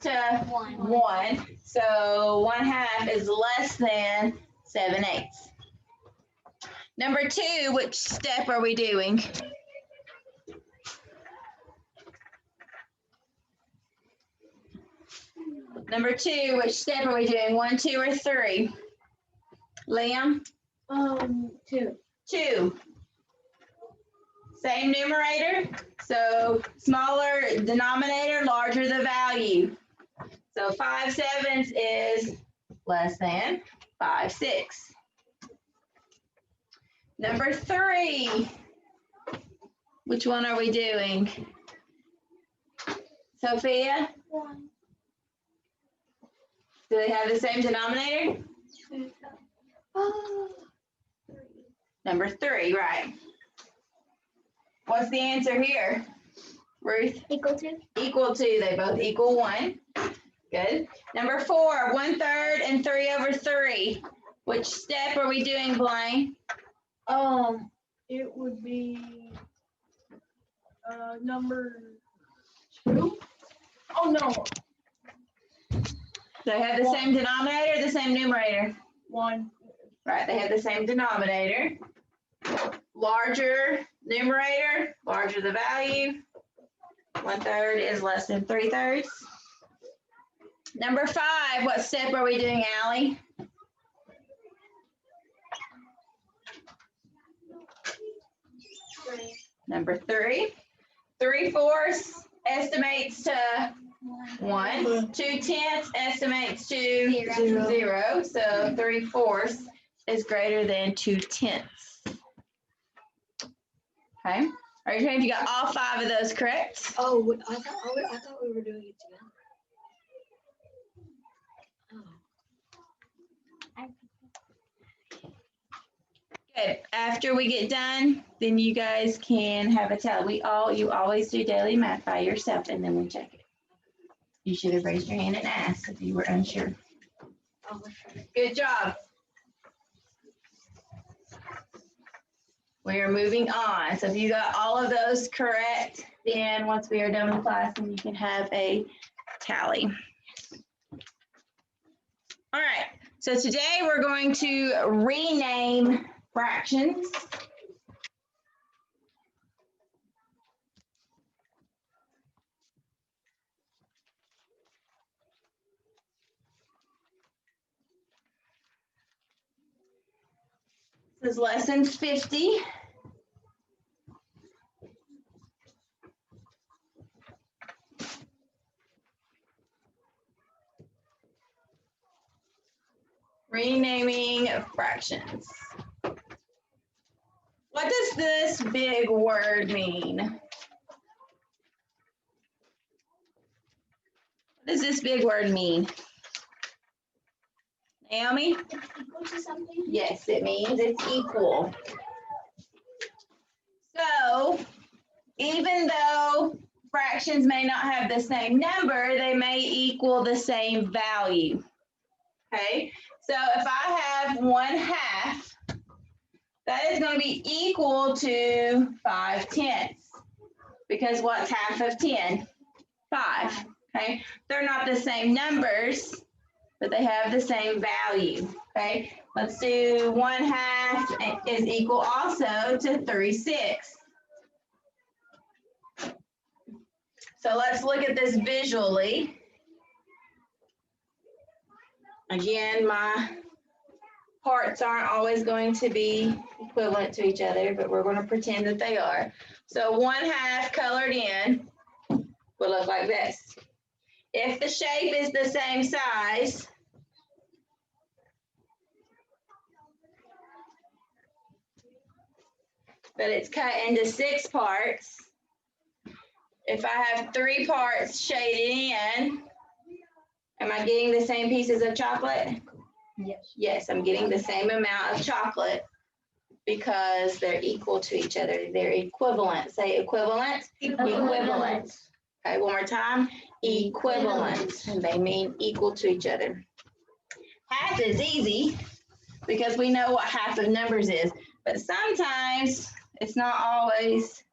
to 1. So 1/2 is less than 7/8. Number 2, which step are we doing? Number 2, which step are we doing? 1, 2, or 3? Liam? 2. 2. Same numerator, so smaller denominator, larger the value. So 5/7 is less than 5/6. Number 3, which one are we doing? Sophia? 1. Do they have the same denominator? 2. Number 3, right. What's the answer here, Ruth? Equal to? Equal to, they both equal 1. Good. Number 4, 1/3 and 3/3. Which step are we doing, Blaine? It would be number 2. Oh no. They have the same denominator, the same numerator? 1. Right, they have the same denominator. Larger numerator, larger the value. 1/3 is less than 3/3. Number 5, what step are we doing, Allie? Number 3. 3/4 estimates to 1. 2/10 estimates to 0. So 3/4 is greater than 2/10. Okay. Are you sure you got all 5 of those correct? Oh, I thought we were doing it together. Good. After we get done, then you guys can have a tally. You always do daily math by yourself, and then we check it. You should have raised your hand and asked if you were unsure. Good job. We are moving on. So if you got all of those correct, then once we are done with class, then you can have a tally. All right. So today we're going to rename fractions. This is lesson 50. Renaming fractions. What does this big word mean? What does this big word mean? Naomi? It's equal to something? Yes, it means it's equal. So, even though fractions may not have the same number, they may equal the same value. Okay, so if I have 1/2, that is going to be equal to 5/10. Because what's half of 10? 5. Okay, they're not the same numbers, but they have the same value. Okay, let's do 1/2 is equal also to 3/6. So let's look at this visually. Again, my parts aren't always going to be equivalent to each other, but we're going to pretend that they are. So 1/2 colored in will look like this. If the shape is the same size, but it's cut into 6 parts, if I have 3 parts shaded in, am I getting the same pieces of chocolate? Yes. Yes, I'm getting the same amount of chocolate because they're equal to each other. They're equivalent. Say equivalent. Equivalent. Okay, one more time. Equivalent. And they mean equal to each other. Half is easy because we know what half of numbers is, but sometimes it's not always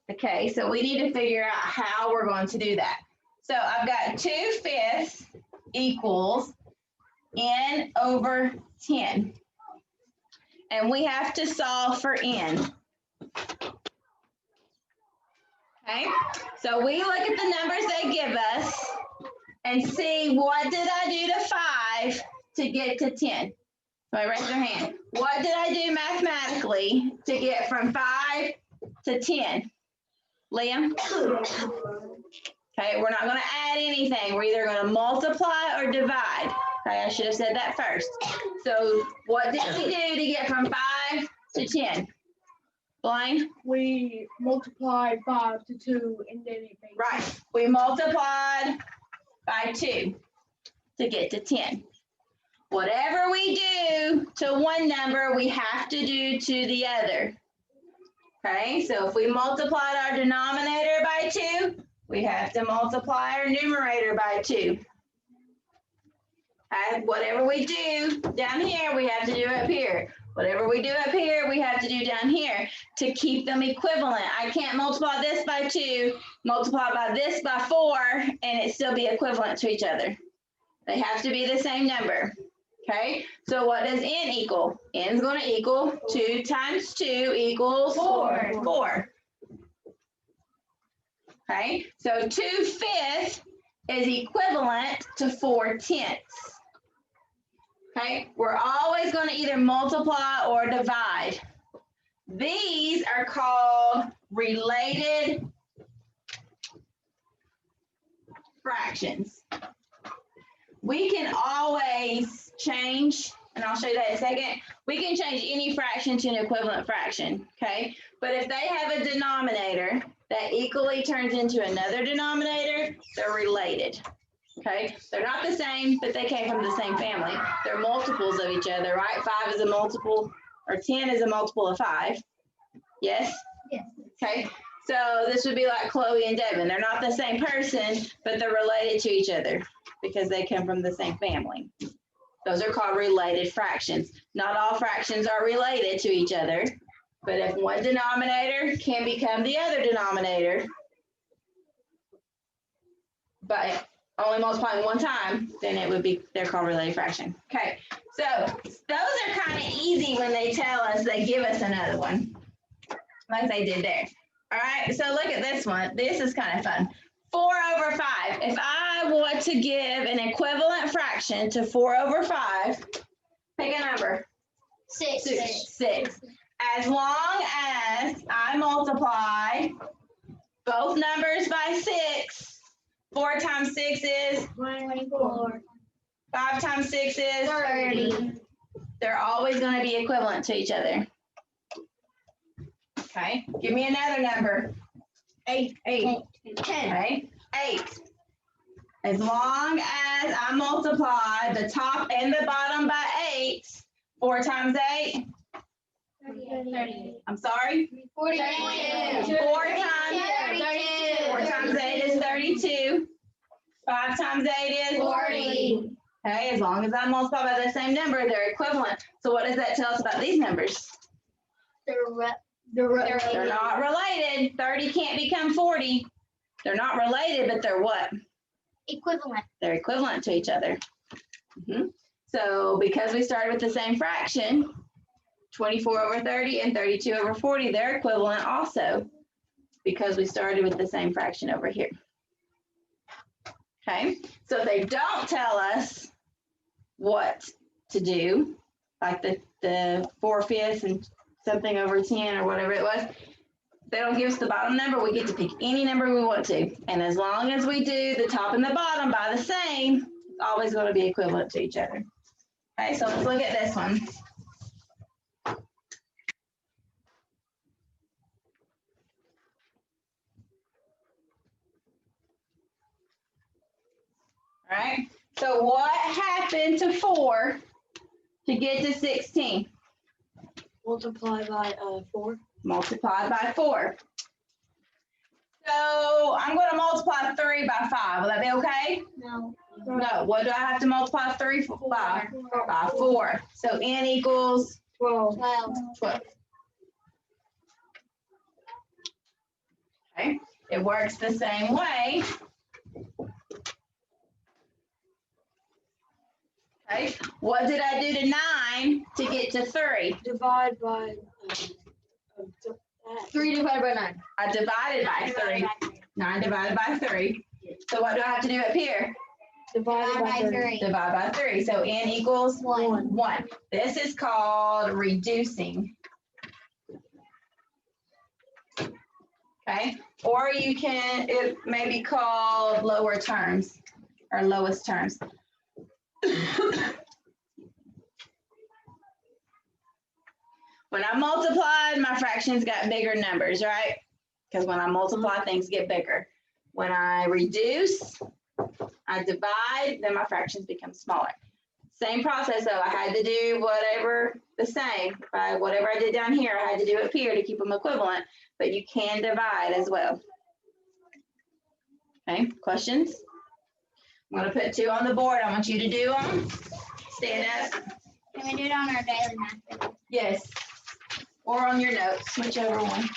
the case. So we need to figure out how we're going to do that. So I've got 2/5 equals n over 10. And we have to solve for n. Okay, so we look at the numbers they give us and see what did I do to 5 to get to 10. So raise your hand. What did I do mathematically to get from 5 to 10? Liam? Okay, we're not going to add anything. We're either going to multiply or divide. Okay, I should have said that first. So what did we do to get from 5 to 10? Blaine? We multiplied 5 to 2 and then it made. Right. We multiplied by 2 to get to 10. Whatever we do to one number, we have to do to the other. Okay, so if we multiplied our denominator by 2, we have to multiply our numerator by 2. And whatever we do down here, we have to do up here. Whatever we do up here, we have to do down here to keep them equivalent. I can't multiply this by 2, multiply by this by 4, and it still be equivalent to each other. They have to be the same number. Okay, so what does n equal? N is going to equal 2 times 2 equals 4. Okay, so 2/5 is equivalent to 4/10. Okay, we're always going to either multiply or divide. These are called related fractions. We can always change, and I'll show you that in a second. We can change any fraction to an equivalent fraction, okay? But if they have a denominator that equally turns into another denominator, they're related, okay? They're not the same, but they came from the same family. They're multiples of each other, right? 5 is a multiple, or 10 is a multiple of 5. Yes? Yes. Okay, so this would be like Chloe and Devin. They're not the same person, but they're related to each other because they come from the same family. Those are called related fractions. Not all fractions are related to each other, but if one denominator can become the other denominator, but only multiplying one time, then it would be, they're called related fraction. Okay, so those are kind of easy when they tell us, they give us another one, like they did there. All right, so look at this one. This is kind of fun. 4/5. If I want to give an equivalent fraction to 4/5, pick a number. 6. 6. As long as I multiply both numbers by 6, 4 times 6 is 24. 5 times 6 is 30. They're always going to be equivalent to each other. Okay, give me another number. 8. 10. Okay, 8. As long as I multiply the top and the bottom by 8, 4 times 8, 30. I'm sorry? 42. 4 times 8 is 32. 5 times 8 is 40. Okay, as long as I multiply by the same number, they're equivalent. So what does that tell us about these numbers? They're not related. 30 can't become 40. They're not related, but they're what? Equivalent. They're equivalent to each other. So because we started with the same fraction, 24/30 and 32/40, they're equivalent also because we started with the same fraction over here. Okay, so they don't tell us what to do, like the 4/5 and something over 10 or whatever it was. They don't give us the bottom number. We get to pick any number we want to. And as long as we do the top and the bottom by the same, it's always going to be equivalent to each other. Okay, so let's look at this one. All right, so what happened to 4 to get to 16? Multiply by 4. Multiply by 4. So I'm going to multiply 3 by 5. Will that be okay? No. No. What do I have to multiply 3 by? By 4. So n equals 12. 12. Okay. It works the same way Okay, what did I do to 9 to get to 3? Divide by. 3 divided by 9. I divided by 3. 9 divided by 3. So what do I have to do up here? Divided by 3. Divide by 3. So n equals 1. 1. This is called reducing. Okay, or you can, it may be called lower terms or lowest terms. When I multiplied, my fractions got bigger numbers, right? Because when I multiply, things get bigger. When I reduce, I divide, then my fractions become smaller. Same process though, I had to do whatever the same. Whatever I did down here, I had to do up here to keep them equivalent, but you can divide as well. Okay, questions? I'm gonna put 2 on the board. I want you to do them. Stand up. Can we do it on our daily math? Yes. Or on your notes, whichever one.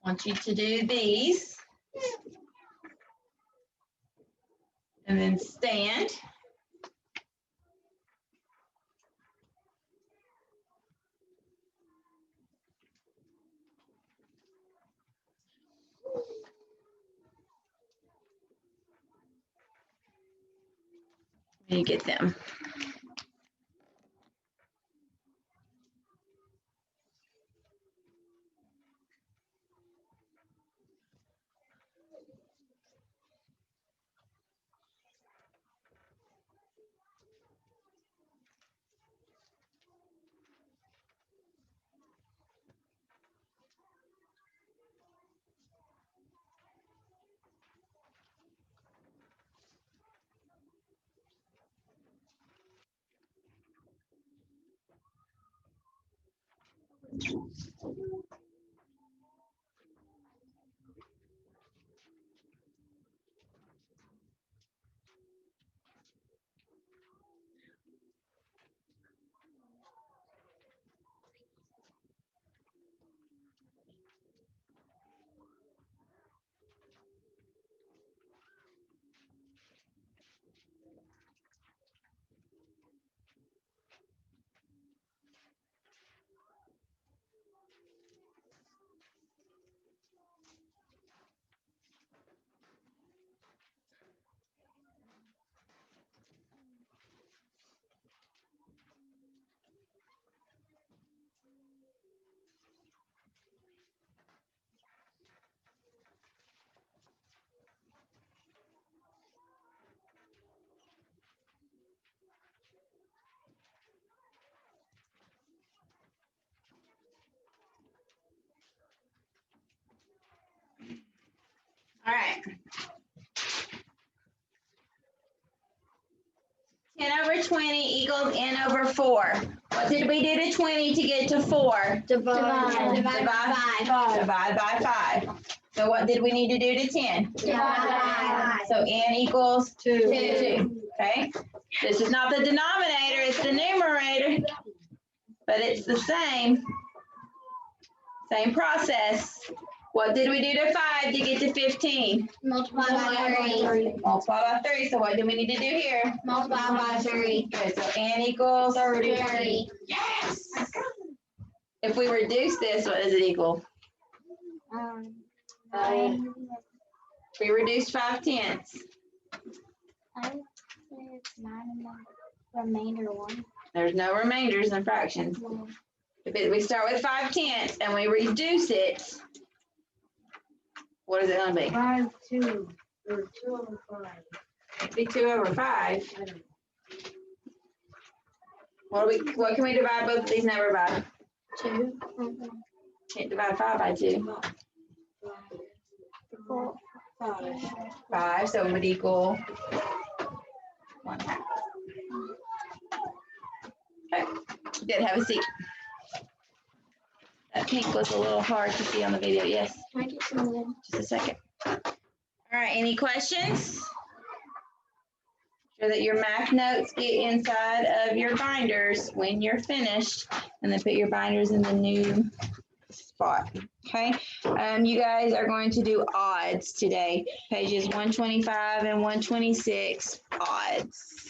I want you to do these. And then stand. You get them. All right. 10 over 20 equals n over 4. What did we do to 20 to get to 4? Divide by 5. Divide by 5. So what did we need to do to 10? Divide. So n equals 2. 2. Okay. This is not the denominator, it's the numerator. But it's the same. Same process. What did we do to 5 to get to 15? Multiply by 3. Multiply by 3. So what do we need to do here? Multiply by 3. Good. So n equals 30. Yes. If we reduce this, what does it equal? We reduced 5/10. Remainder 1. There's no remainders in fractions. If we start with 5/10 and we reduce it, what is it going to be? 5, 2. Or 2 over 5. It'd be 2 over 5. What can we divide both of these numbers by? 2. Can't divide 5 by 2. 5, so it would equal 1/2. Okay, good. Have a seat. That pink was a little hard to see on the video. Yes, Can I get some of them? just a second. All right, any questions? Sure that your math notes get inside of your binders when you're finished, and then put your binders in the new spot. Okay, you guys are going to do odds today. Pages 125 and 126, odds.